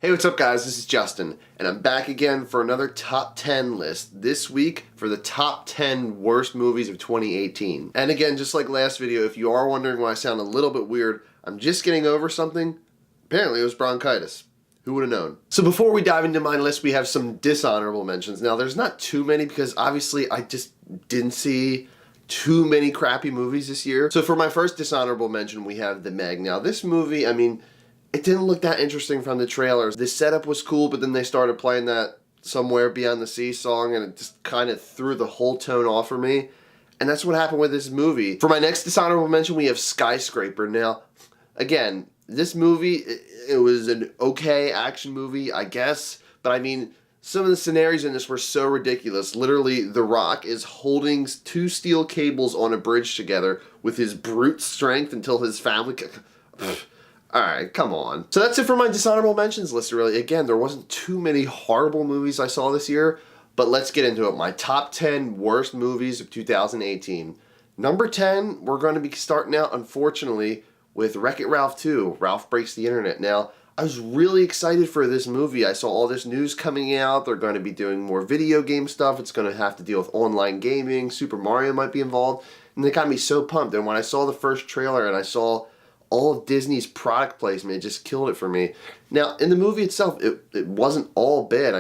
Hey, what's up guys? This is Justin, and I'm back again for another top 10 list this week for the top 10 worst movies of 2018. And again, just like last video, if you are wondering why I sound a little bit weird, I'm just getting over something. Apparently it was bronchitis. Who would have known? So before we dive into my list, we have some dishonorable mentions. Now, there's not too many because obviously I just didn't see too many crappy movies this year. So for my first dishonorable mention, we have The Meg. Now, this movie, it didn't look that interesting from the trailers. The setup was cool, but then they started playing that Somewhere Beyond the Sea song, and it just kind of threw the whole tone off for me. And that's what happened with this movie. For my next dishonorable mention, we have Skyscraper. Now, again, this movie, it was an okay action movie, I guess. But some of the scenarios in this were so ridiculous. Literally, The Rock is holding two steel cables on a bridge together with his brute strength until his family... Alright, come on. So that's it for my dishonorable mentions list, really. Again, there wasn't too many horrible movies I saw this year, but let's get into it. My top 10 worst movies of 2018. Number 10, we're going to be starting out, unfortunately, with WreckIt Ralph 2, Ralph Breaks the Internet. Now, I was really excited for this movie. I saw all this news coming out. They're going to be doing more video game stuff. It's going to have to deal with online gaming. Super Mario might be involved. And it got me so pumped. And when I saw the first trailer and I saw all of Disney's product placement, it just killed it for me. Now, in the movie itself, it wasn't all bad.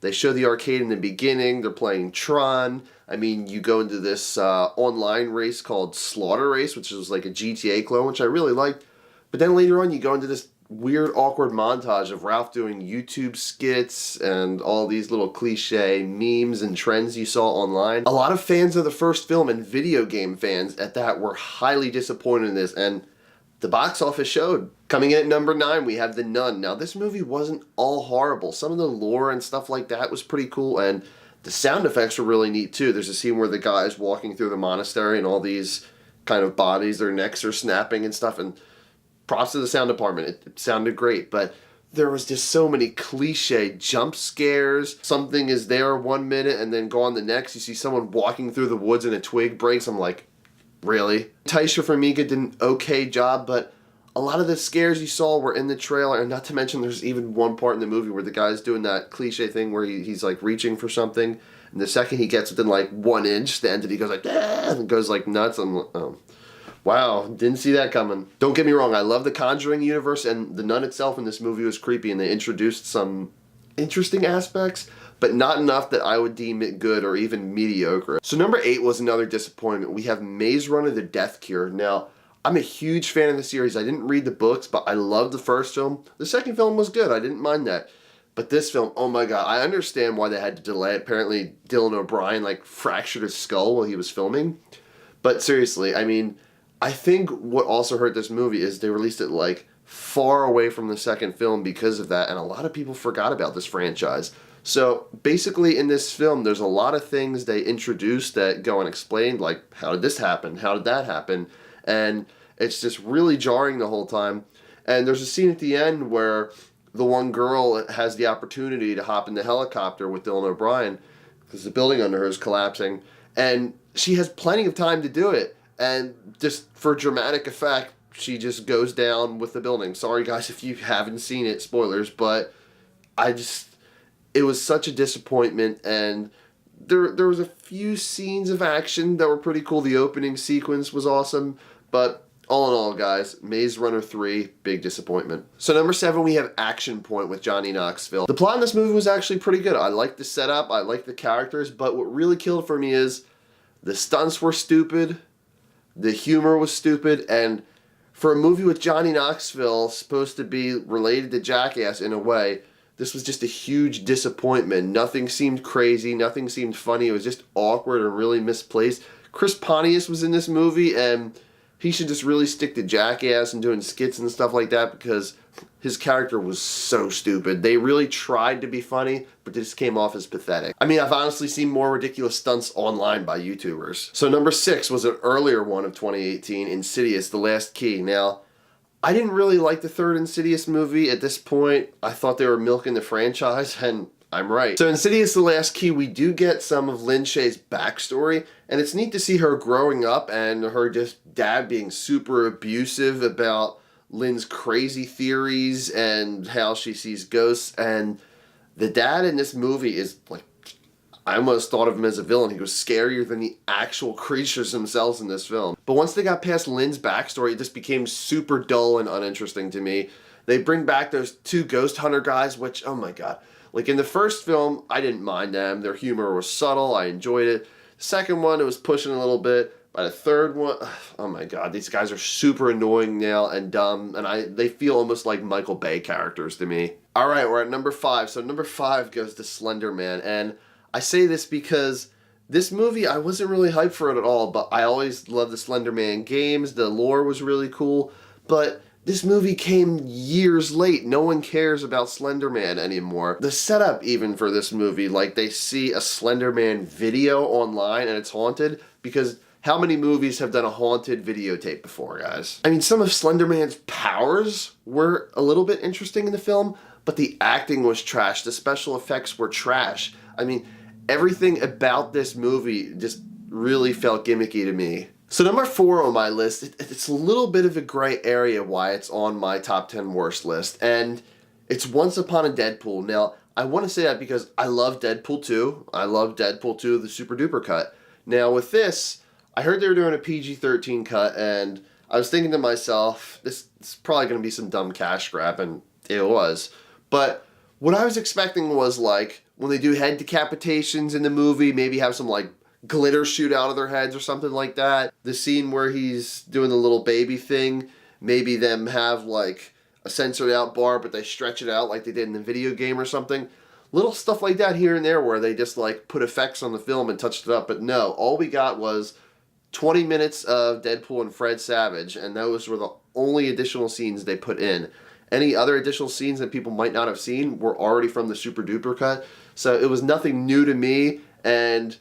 They show the arcade in the beginning. They're playing Tron. You go into this online race called Slaughter Race, which is like a GTA clone, which I really liked. But then later on, you go into this weird, awkward montage of Ralph doing YouTube skits and all these little cliche memes and trends you saw online. A lot of fans of the first film and video game fans at that were highly disappointed in this, and the box office showed. Coming in at number 9, we have The Nun. Now, this movie wasn't all horrible. Some of the lore and stuff like that was pretty cool, and the sound effects were really neat, too. There's a scene where the guy's walking through the monastery, and all these kind of bodies, their necks are snapping and stuff, and props to the sound department. It sounded great, but there was just so many cliche jump scares. Something is there 1 minute, and then gone the next. You see someone walking through the woods, and a twig breaks. I'm like, really? Taisha Farmiga did an okay job, but a lot of the scares you saw were in the trailer, and not to mention there's even one part in the movie where the guy's doing that cliche thing where he's like reaching for something, and the second he gets within like 1 inch, the entity goes like, ah, and goes like nuts. I'm like, oh, wow, didn't see that coming. Don't get me wrong, I love the Conjuring universe, and the Nun itself in this movie was creepy, and they introduced some interesting aspects, but not enough that I would deem it good or even mediocre. So number 8 was another disappointment. We have Maze Runner: The Death Cure. Now, I'm a huge fan of the series. I didn't read the books, but I loved the first film. The second film was good. I didn't mind that. But this film, oh my god, I understand why they had to delay it. Apparently, Dylan O'Brien fractured his skull while he was filming. But seriously, I think what also hurt this movie is they released it far away from the second film because of that, and a lot of people forgot about this franchise. So basically in this film, there's a lot of things they introduced that go unexplained, like how did this happen? How did that happen? And it's just really jarring the whole time. And there's a scene at the end where the one girl has the opportunity to hop in the helicopter with Dylan O'Brien because the building under her is collapsing. And she has plenty of time to do it. And just for dramatic effect, she just goes down with the building. Sorry guys if you haven't seen it, spoilers, but it was such a disappointment, and there was a few scenes of action that were pretty cool. The opening sequence was awesome, but all in all, guys, Maze Runner 3, big disappointment. So number 7, we have Action Point with Johnny Knoxville. The plot in this movie was actually pretty good. I liked the setup, I liked the characters, but what really killed for me is the stunts were stupid, the humor was stupid, and for a movie with Johnny Knoxville supposed to be related to Jackass in a way, this was just a huge disappointment. Nothing seemed crazy. Nothing seemed funny. It was just awkward and really misplaced. Chris Pontius was in this movie, and he should just really stick to Jackass and doing skits and stuff like that because his character was so stupid. They really tried to be funny, but this came off as pathetic. I've honestly seen more ridiculous stunts online by YouTubers. So number 6 was an earlier one of 2018, Insidious: The Last Key. Now, I didn't really like the third Insidious movie. At this point, I thought they were milking the franchise, and I'm right. So Insidious: The Last Key, we do get some of Lin Shaye's backstory, and it's neat to see her growing up and her just dad being super abusive about Lynn's crazy theories and how she sees ghosts. And the dad in this movie is like, I almost thought of him as a villain. He was scarier than the actual creatures themselves in this film. But once they got past Lynn's backstory, it just became super dull and uninteresting to me. They bring back those two ghost hunter guys, which, oh my god. Like in the first film, I didn't mind them. Their humor was subtle. I enjoyed it. The second one, it was pushing a little bit. By the third one, oh my god, these guys are super annoying now and dumb, and they feel almost like Michael Bay characters to me. Alright, we're at number 5. So number 5 goes to Slender Man, and I say this because this movie, I wasn't really hyped for it at all, but I always loved the Slender Man games. The lore was really cool, but this movie came years late. No one cares about Slender Man anymore. The setup even for this movie, like they see a Slender Man video online and it's haunted, because how many movies have done a haunted videotape before, guys? I mean, some of Slender Man's powers were a little bit interesting in the film, but the acting was trash. The special effects were trash. I mean, everything about this movie just really felt gimmicky to me. So number 4 on my list, it's a little bit of a gray area why it's on my top 10 worst list, and it's Once Upon a Deadpool. Now, I want to say that because I love Deadpool 2. I love Deadpool 2, the super duper cut. Now with this, I heard they were doing a PG-13 cut, and I was thinking to myself, this is probably going to be some dumb cash grab, and it was. But what I was expecting was like, when they do head decapitations in the movie, maybe have some like glitter shoot out of their heads or something like that. The scene where he's doing the little baby thing, maybe them have like a censored out bar, but they stretch it out like they did in the video game or something. Little stuff like that here and there where they just like put effects on the film and touched it up. But no, all we got was 20 minutes of Deadpool and Fred Savage, and those were the only additional scenes they put in. Any other additional scenes that people might not have seen were already from the super duper cut. So it was nothing new to me, and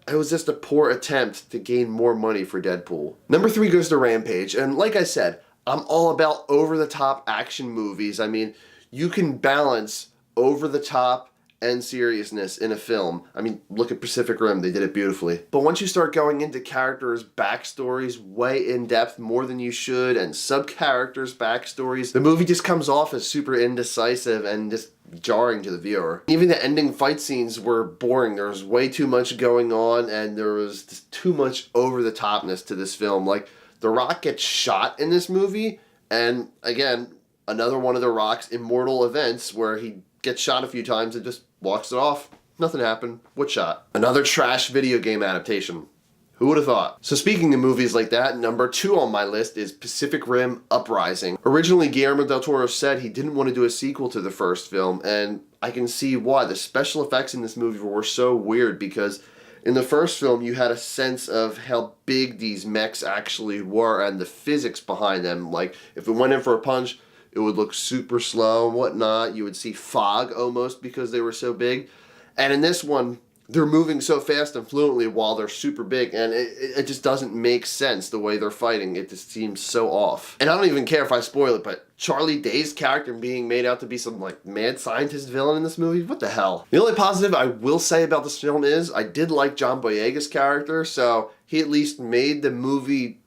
it was just a poor attempt to gain more money for Deadpool. Number 3 goes to Rampage, and like I said, I'm all about over-the-top action movies. I mean, you can balance over-the-top and seriousness in a film. I mean, look at Pacific Rim, they did it beautifully. But once you start going into characters' backstories way in depth, more than you should, and sub-characters' backstories, the movie just comes off as super indecisive and just jarring to the viewer. Even the ending fight scenes were boring. There was way too much going on, and there was just too much over-the-topness to this film. Like, The Rock gets shot in this movie, and again, another one of The Rock's immortal events where he gets shot a few times and just walks it off. Nothing happened. What shot? Another trash video game adaptation. Who would have thought? So speaking of movies like that, number 2 on my list is Pacific Rim Uprising. Originally, Guillermo del Toro said he didn't want to do a sequel to the first film, and I can see why. The special effects in this movie were so weird because in the first film, you had a sense of how big these mechs actually were and the physics behind them. Like, if it went in for a punch, it would look super slow and whatnot. You would see fog almost because they were so big. And in this one, they're moving so fast and fluently while they're super big, and it just doesn't make sense the way they're fighting. It just seems so off. And I don't even care if I spoil it, but Charlie Day's character being made out to be some like mad scientist villain in this movie? What the hell? The only positive I will say about this film is I did like John Boyega's character, so he at least made the movie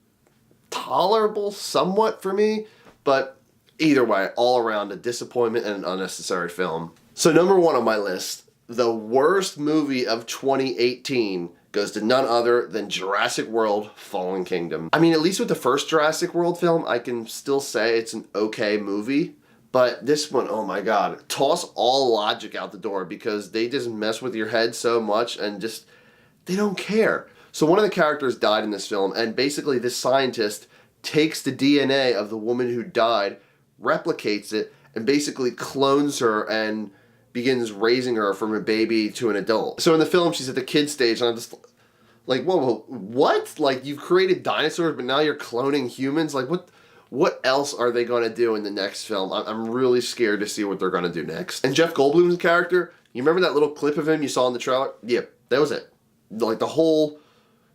tolerable somewhat for me, but either way, all around a disappointment and an unnecessary film. So number 1 on my list, the worst movie of 2018 goes to none other than Jurassic World Fallen Kingdom. I mean, at least with the first Jurassic World film, I can still say it's an okay movie. But this one, oh my god, toss all logic out the door because they just mess with your head so much and just, they don't care. So one of the characters died in this film, and basically this scientist takes the DNA of the woman who died, replicates it, and basically clones her and begins raising her from a baby to an adult. So in the film, she's at the kid stage, and I'm just like, whoa, what? Like, you've created dinosaurs, but now you're cloning humans? Like, what else are they going to do in the next film? I'm really scared to see what they're going to do next. And Jeff Goldblum's character, you remember that little clip of him you saw in the trailer? Yep, that was it. Like, the whole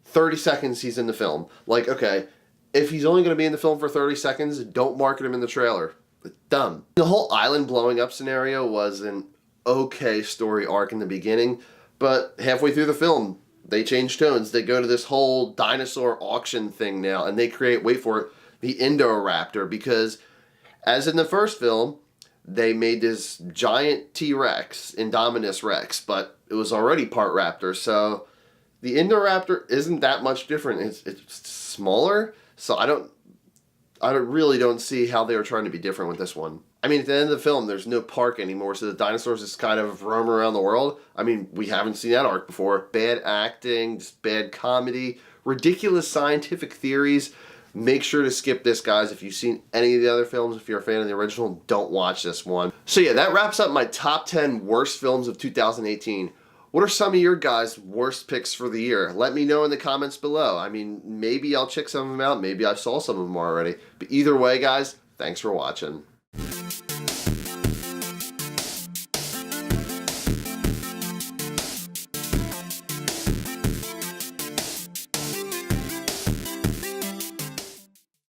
30 seconds he's in the film. Like, okay, if he's only going to be in the film for 30 seconds, don't market him in the trailer. It's dumb. The whole island blowing up scenario was an okay story arc in the beginning, but halfway through the film, they change tones. They go to this whole dinosaur auction thing now, and they create, wait for it, the Indoraptor, because As in the first film, they made this giant T-Rex, Indominus Rex, but it was already part raptor, so the Indoraptor isn't that much different. It's smaller, so I really don't see how they were trying to be different with this one. I mean, at the end of the film, there's no park anymore, so the dinosaurs just kind of roam around the world. I mean, we haven't seen that arc before. Bad acting, just bad comedy, ridiculous scientific theories. Make sure to skip this, guys. If you've seen any of the other films, if you're a fan of the original, don't watch this one. So yeah, that wraps up my top 10 worst films of 2018. What are some of your guys' worst picks for the year? Let me know in the comments below. I mean, maybe I'll check some of them out. Maybe I saw some of them already. But either way, guys, thanks for watching.